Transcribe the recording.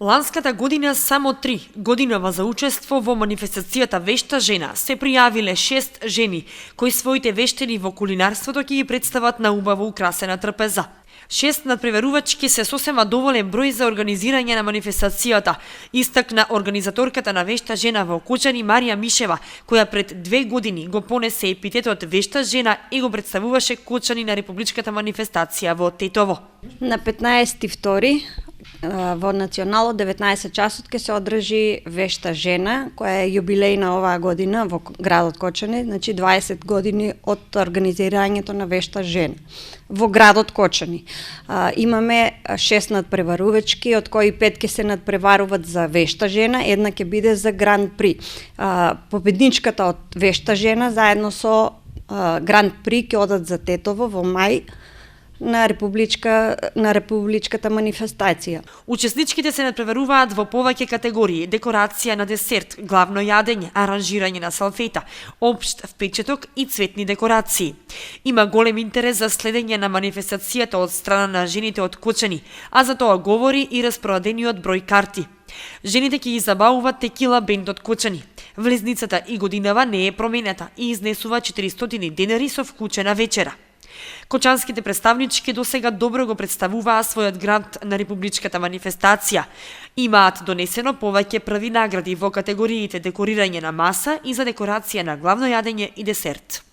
Ланската година само 3 годинава за учество во манифестацијата Вешта жена се пријавиле 6 жени кои своите вештини во кулинарството ќе ги представат на убаво украсена трпеза. 6 надпреварувачки се сосема доволен број за организирање на манифестацијата, истакна организаторката на Вешта жена во Кочани Марија Мишева, која пред 2 години го понесе епитетот Вешта жена и го представуваше Кочани на републичката манифестација во Тетово. На 15.2 во Национално 19 часот ќе се одржи Вешта жена, која е јубилејна оваа година во градот Кочани, значи 20 години од организирањето на Вешта жена во градот Кочани. Имаме 6 надпреварувачки, од кои 5 ќе се надпреваруваат за Вешта жена, една ќе биде за Гран При. Победничката од Вешта жена заедно со Гран При ќе одат за Тетово во мај на републичката манифестација. Учесничките се надпреваруваат во повеќе категории: декорација на десерт, главно јадење, аранжирање на салфета, општ впечаток и цветни декорации. Има голем интерес за следење на манифестацијата од страна на жените од Кочани, а за тоа говори и распродадениот број карти. Жените ќе ги забавуваат текила бендот Кочани. Влезницата и годинава не е променета и изнесува 400 денари со вклучена вечера. Кочанските представнички досега добро го представуваа својот град на републичката манифестација. Имаат донесено повеќе први награди во категориите декорирање на маса и за декорација на главно јадење и десерт.